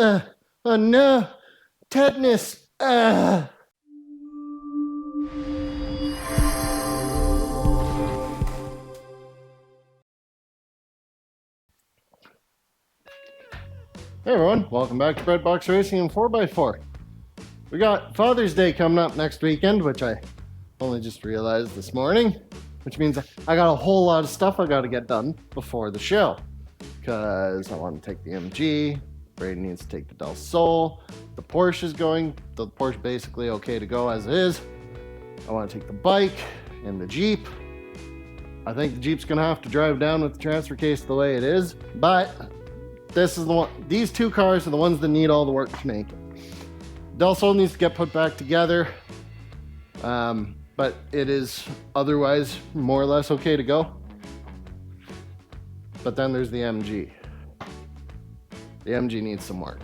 Oh no, tetanus. Hey everyone, welcome back to Breadbox Racing and 4x4. We got Father's Day coming up next weekend, which I only just realized this morning, which means I got a whole lot of stuff I got to get done before the show. Because I want to take the MG, Brady needs to take the Del Sol, the Porsche is going, the Porsche basically okay to go as is. I want to take the bike and the Jeep. I think the Jeep's going to have to drive down with the transfer case the way it is, but this is the one. These two cars are the ones that need all the work to make it. Del Sol needs to get put back together, but it is otherwise more or less okay to go. But then there's the MG. The MG needs some work.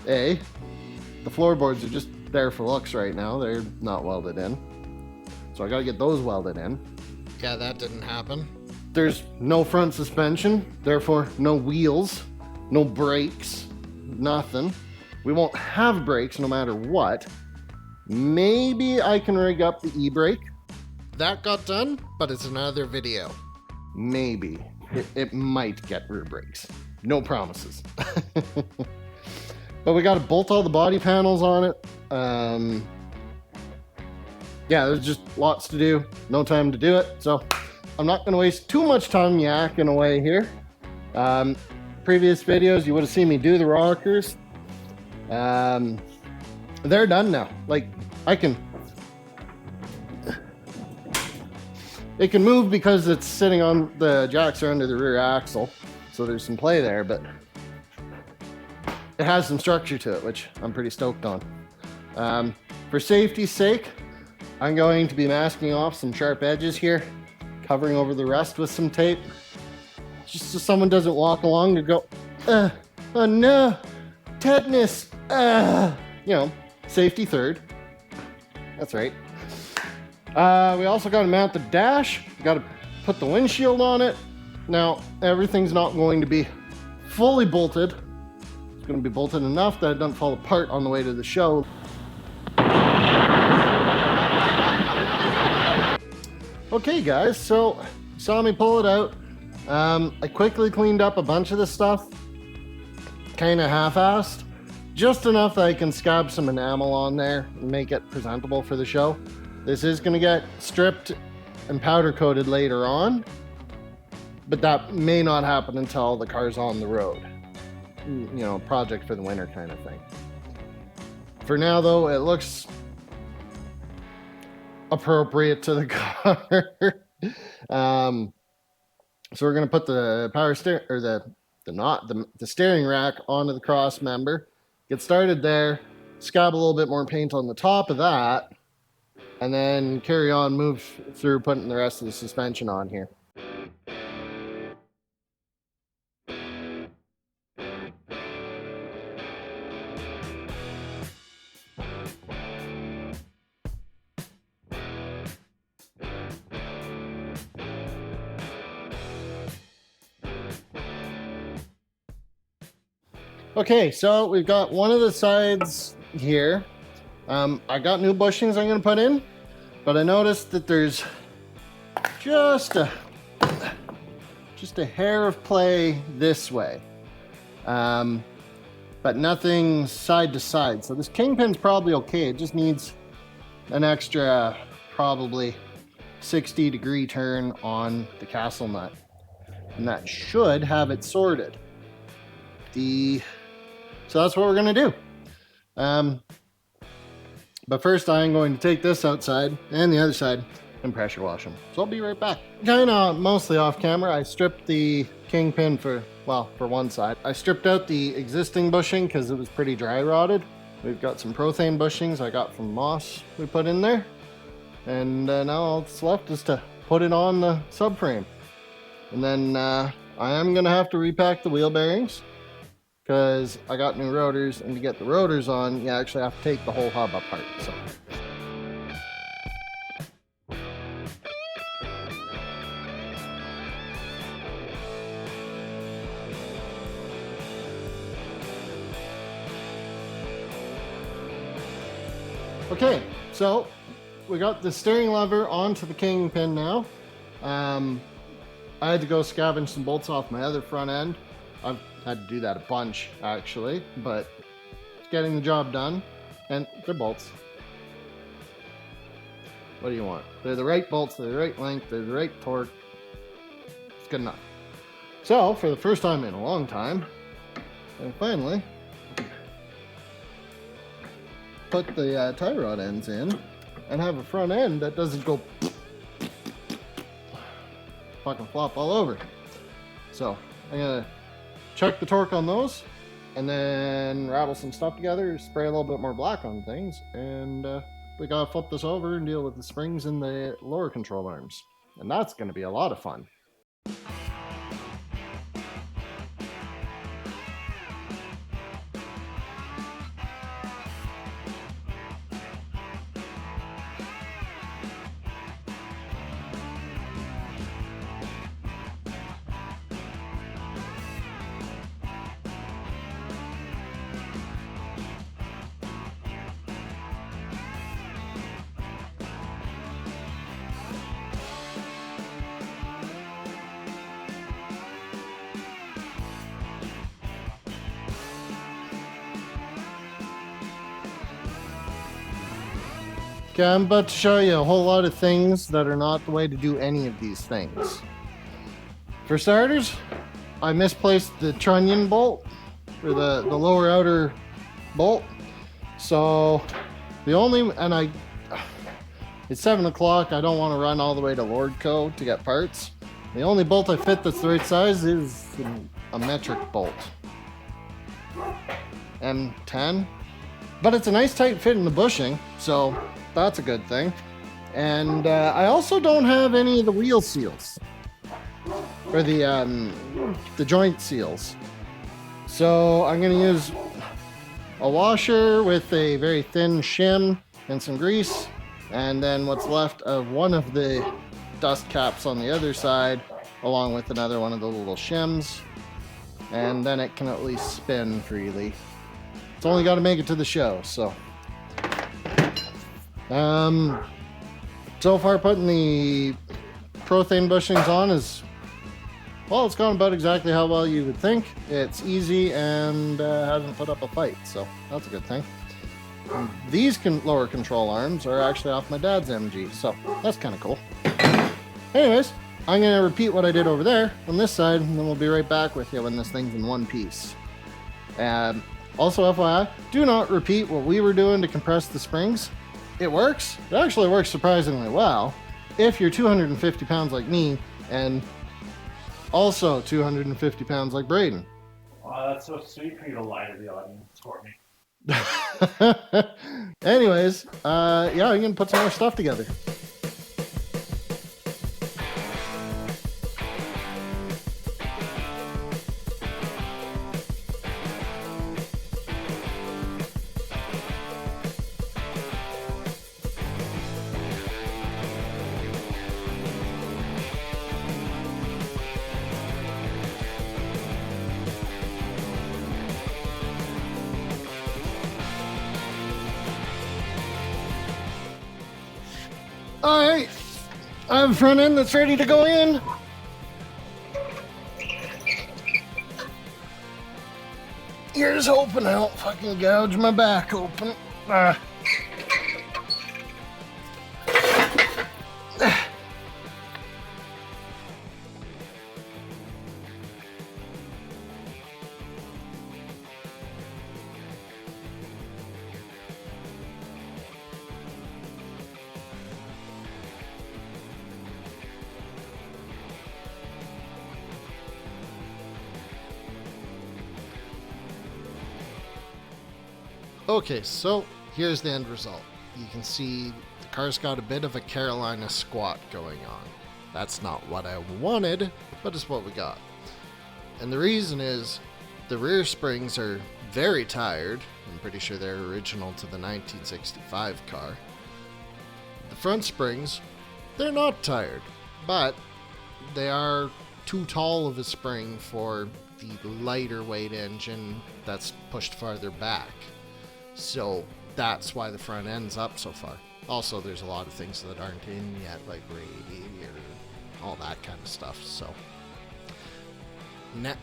The floorboards are just there for looks right now. They're not welded in, so I got to get those welded in. Yeah, that didn't happen. There's no front suspension, therefore no wheels, no brakes, nothing. We won't have brakes no matter what. Maybe I can rig up the e-brake. That got done, but it's another video. Maybe. It might get rear brakes. No promises. But we got to bolt all the body panels on it. Yeah, there's just lots to do. No time to do it, so I'm not going to waste too much time yakking away here. Previous videos, you would have seen me do the rockers. They're done now. Like, it can move because it's sitting on, the jacks are under the rear axle. So there's some play there, but it has some structure to it, which I'm pretty stoked on. For safety's sake, I'm going to be masking off some sharp edges here, covering over the rest with some tape, just so someone doesn't walk along and go, oh no, tetanus, safety third. That's right. We also got to mount the dash, got to put the windshield on it. Now, everything's not going to be fully bolted. It's going to be bolted enough that it doesn't fall apart on the way to the show. Okay guys, so you saw me pull it out. I quickly cleaned up a bunch of this stuff, kind of half-assed, just enough that I can scab some enamel on there and make it presentable for the show. This is going to get stripped and powder coated later on, but that may not happen until the car's on the road. You know, project for the winter kind of thing. For now though, it looks appropriate to the car. So we're going to put the power steer, or the steering rack onto the cross member, get started there, scab a little bit more paint on the top of that, and then carry on, move through putting the rest of the suspension on here. Okay, so we've got one of the sides here. I got new bushings I'm going to put in, but I noticed that there's just a hair of play this way, but nothing side to side. So this kingpin's probably okay. It just needs an extra probably 60-degree turn on the castle nut, and that should have it sorted. So that's what we're going to do. But first I'm going to take this outside and the other side and pressure wash them. So I'll be right back. Kind of mostly off camera, I stripped the kingpin for one side. I stripped out the existing bushing because it was pretty dry rotted. We've got some Prothane bushings I got from Moss we put in there. And now all that's left is to put it on the subframe. And then I am going to have to repack the wheel bearings, because I got new rotors, and to get the rotors on, you actually have to take the whole hub apart. So. Okay, so we got the steering lever onto the kingpin now. I had to go scavenge some bolts off my other front end. I've had to do that a bunch, actually, but it's getting the job done. And they're bolts. What do you want? They're the right bolts, they're the right length, they're the right torque. It's good enough. So, for the first time in a long time, I finally put the tie rod ends in and have a front end that doesn't go fucking flop all over. So, I'm gonna check the torque on those and then rattle some stuff together, spray a little bit more black on things, and we gotta flip this over and deal with the springs and the lower control arms. And that's gonna be a lot of fun. Okay, I'm about to show you a whole lot of things that are not the way to do any of these things. For starters, I misplaced the trunnion bolt, or the lower outer bolt. So it's 7 o'clock, I don't want to run all the way to Lordco to get parts. The only bolt I fit that's the right size is a metric bolt. M10. But it's a nice tight fit in the bushing, so that's a good thing. And I also don't have any of the wheel seals, or the joint seals. So I'm gonna use a washer with a very thin shim and some grease, and then what's left of one of the dust caps on the other side, along with another one of the little shims, and then it can at least spin freely. It's only got to make it to the show, so. So far putting the Prothane bushings on is, well, it's gone about exactly how well you would think. It's easy and hasn't put up a fight, so that's a good thing. And these lower control arms are actually off my dad's MG, so that's kind of cool. Anyways, I'm going to repeat what I did over there on this side, and then we'll be right back with you when this thing's in one piece. Also, FYI, do not repeat what we were doing to compress the springs. It works. It actually works surprisingly well if you're 250 pounds like me and also 250 pounds like Braden. Wow, that's so sweet for you to lie to the audience for me. Anyways, yeah, I'm gonna put some more stuff together. Alright, I have a front end that's ready to go in. Here's hoping I don't fucking gouge my back open. Okay, so here's the end result. You can see the car's got a bit of a Carolina squat going on. That's not what I wanted, but it's what we got. And the reason is the rear springs are very tired. I'm pretty sure they're original to the 1965 car. The front springs, they're not tired, but they are too tall of a spring for the lighter weight engine that's pushed farther back. So that's why the front end's up so far. Also, there's a lot of things that aren't in yet, like radiator, all that kind of stuff. So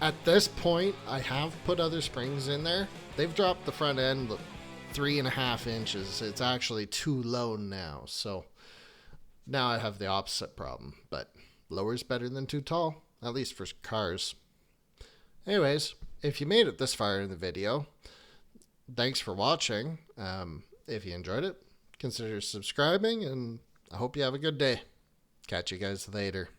at this point, I have put other springs in there. They've dropped the front end 3.5 inches. It's actually too low now. So now I have the opposite problem. But lower's better than too tall, at least for cars. Anyways, if you made it this far in the video, thanks for watching. If you enjoyed it, consider subscribing, and I hope you have a good day. Catch you guys later.